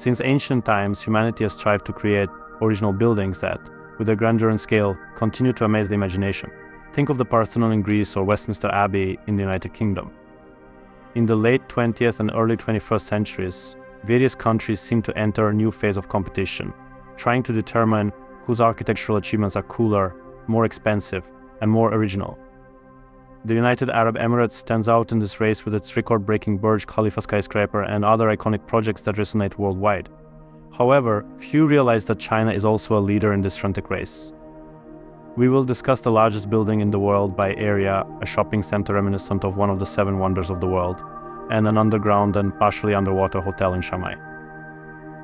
Since ancient times, humanity has strived to create original buildings that, with their grandeur and scale, continue to amaze the imagination. Think of the Parthenon in Greece or Westminster Abbey in the United Kingdom. In the late 20th and early 21st centuries, various countries seem to enter a new phase of competition, trying to determine whose architectural achievements are cooler, more expensive, and more original. The United Arab Emirates stands out in this race with its record-breaking Burj Khalifa skyscraper and other iconic projects that resonate worldwide. However, few realize that China is also a leader in this frantic race. We will discuss the largest building in the world by area, a shopping center reminiscent of one of the 7 wonders of the world, and an underground and partially underwater hotel in Shanghai.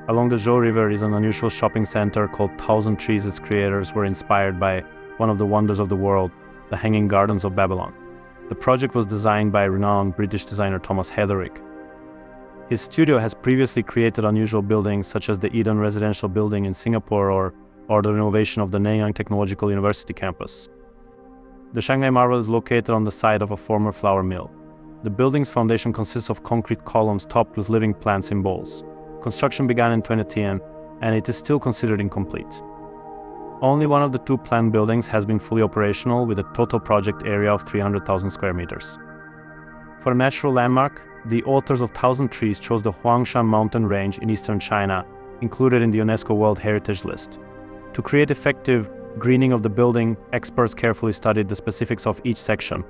Along the Zhou River is an unusual shopping center called Thousand Trees. Its creators were inspired by one of the wonders of the world, the Hanging Gardens of Babylon. The project was designed by renowned British designer Thomas Heatherwick. His studio has previously created unusual buildings such as the Eden Residential Building in Singapore or the renovation of the Nanyang Technological University campus. The Shanghai Marvel is located on the site of a former flour mill. The building's foundation consists of concrete columns topped with living plants in bowls. Construction began in 2010, and it is still considered incomplete. Only one of the 2 planned buildings has been fully operational, with a total project area of 300,000 square meters. For a natural landmark, the authors of Thousand Trees chose the Huangshan mountain range in eastern China, included in the UNESCO World Heritage List. To create effective greening of the building, experts carefully studied the specifics of each section.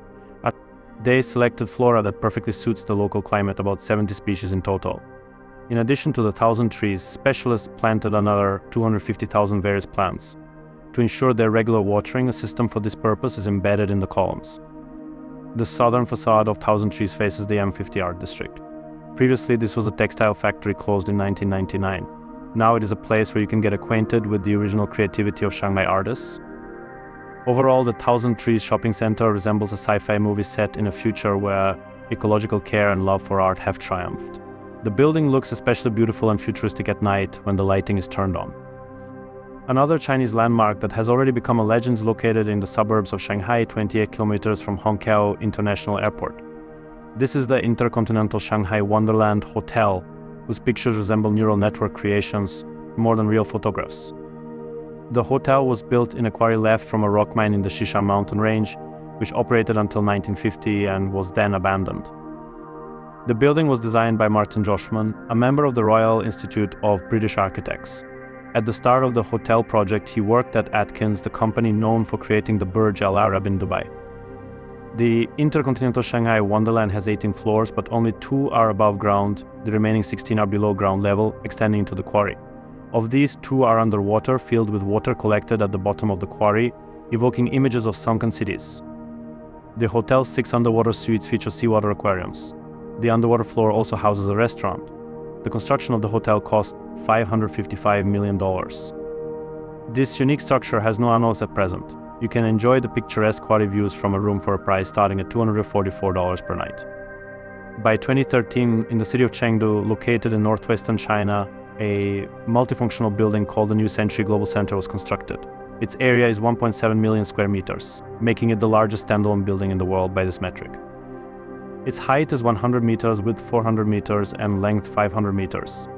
They selected flora that perfectly suits the local climate, about 70 species in total. In addition to the 1,000 trees, specialists planted another 250,000 various plants. To ensure their regular watering, a system for this purpose is embedded in the columns. The southern facade of 1,000 Trees faces the M50 art district. Previously, this was a textile factory closed in 1999. Now it is a place where you can get acquainted with the original creativity of Shanghai artists. Overall, the 1,000 Trees shopping center resembles a sci-fi movie set in a future where ecological care and love for art have triumphed. The building looks especially beautiful and futuristic at night when the lighting is turned on. Another Chinese landmark that has already become a legend is located in the suburbs of Shanghai, 28 kilometers from Hongqiao International Airport. This is the Intercontinental Shanghai Wonderland Hotel, whose pictures resemble neural network creations more than real photographs. The hotel was built in a quarry left from a rock mine in the Shisha mountain range, which operated until 1950 and was then abandoned. The building was designed by Martin Joshman, a member of the Royal Institute of British Architects. At the start of the hotel project, he worked at Atkins, the company known for creating the Burj Al Arab in Dubai. The Intercontinental Shanghai Wonderland has 18 floors, but only 2 are above ground. The remaining 16 are below ground level, extending into the quarry. Of these, 2 are underwater, filled with water collected at the bottom of the quarry, evoking images of sunken cities. The hotel's 6 underwater suites feature seawater aquariums. The underwater floor also houses a restaurant. The construction of the hotel cost $555 million. This unique structure has no annals at present. You can enjoy the picturesque quarry views from a room for a price starting at $244 per night. By 2013, in the city of Chengdu, located in northwestern China, a multifunctional building called the New Century Global Center was constructed. Its area is 1.7 million square meters, making it the largest standalone building in the world by this metric. Its height is 100 meters, width 400 meters, and length 500 meters.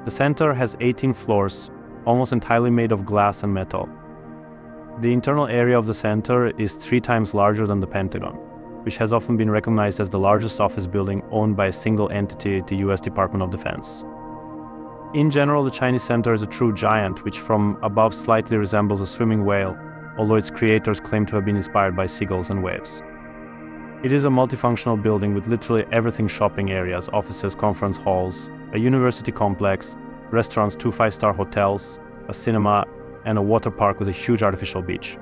The center has 18 floors, almost entirely made of glass and metal. The internal area of the center is 3 times larger than the Pentagon, which has often been recognized as the largest office building owned by a single entity, the US Department of Defense. In general, the Chinese center is a true giant, which from above slightly resembles a swimming whale, although its creators claim to have been inspired by seagulls and waves. It is a multifunctional building with literally everything: shopping areas, offices, conference halls, a university complex, restaurants, 2 5-star hotels, a cinema, and a water park with a huge artificial beach.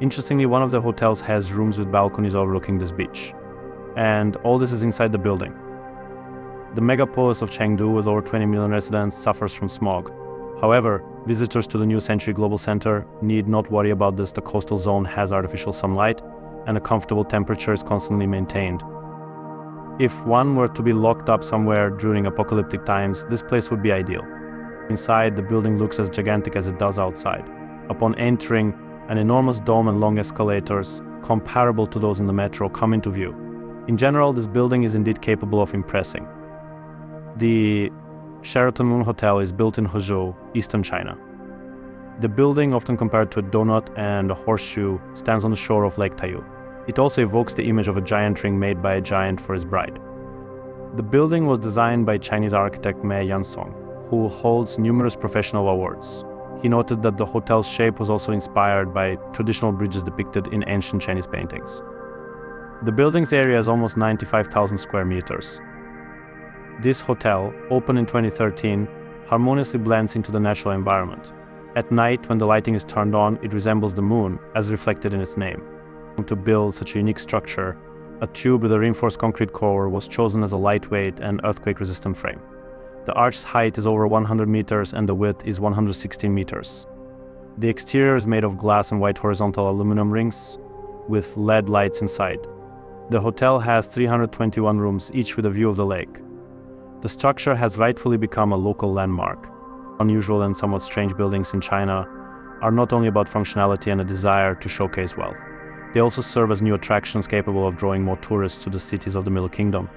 Interestingly, one of the hotels has rooms with balconies overlooking this beach. And all this is inside the building. The megapolis of Chengdu, with over 20 million residents, suffers from smog. However, visitors to the New Century Global Center need not worry about this. The coastal zone has artificial sunlight, and a comfortable temperature is constantly maintained. If one were to be locked up somewhere during apocalyptic times, this place would be ideal. Inside, the building looks as gigantic as it does outside. Upon entering, an enormous dome and long escalators, comparable to those in the metro, come into view. In general, this building is indeed capable of impressing. The Sheraton Moon Hotel is built in Huzhou, eastern China. The building, often compared to a donut and a horseshoe, stands on the shore of Lake Taiyou. It also evokes the image of a giant ring made by a giant for his bride. The building was designed by Chinese architect Mei Yansong, who holds numerous professional awards. He noted that the hotel's shape was also inspired by traditional bridges depicted in ancient Chinese paintings. The building's area is almost 95,000 square meters. This hotel, opened in 2013, harmoniously blends into the natural environment. At night, when the lighting is turned on, it resembles the moon, as reflected in its name. To build such a unique structure, a tube with a reinforced concrete core was chosen as a lightweight and earthquake-resistant frame. The arch's height is over 100 meters and the width is 116 meters. The exterior is made of glass and white horizontal aluminum rings with LED lights inside. The hotel has 321 rooms, each with a view of the lake. The structure has rightfully become a local landmark. Unusual and somewhat strange buildings in China are not only about functionality and a desire to showcase wealth. They also serve as new attractions capable of drawing more tourists to the cities of the Middle Kingdom.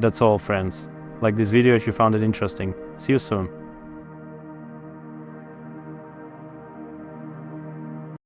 That's all, friends. Like this video if you found it interesting. See you soon.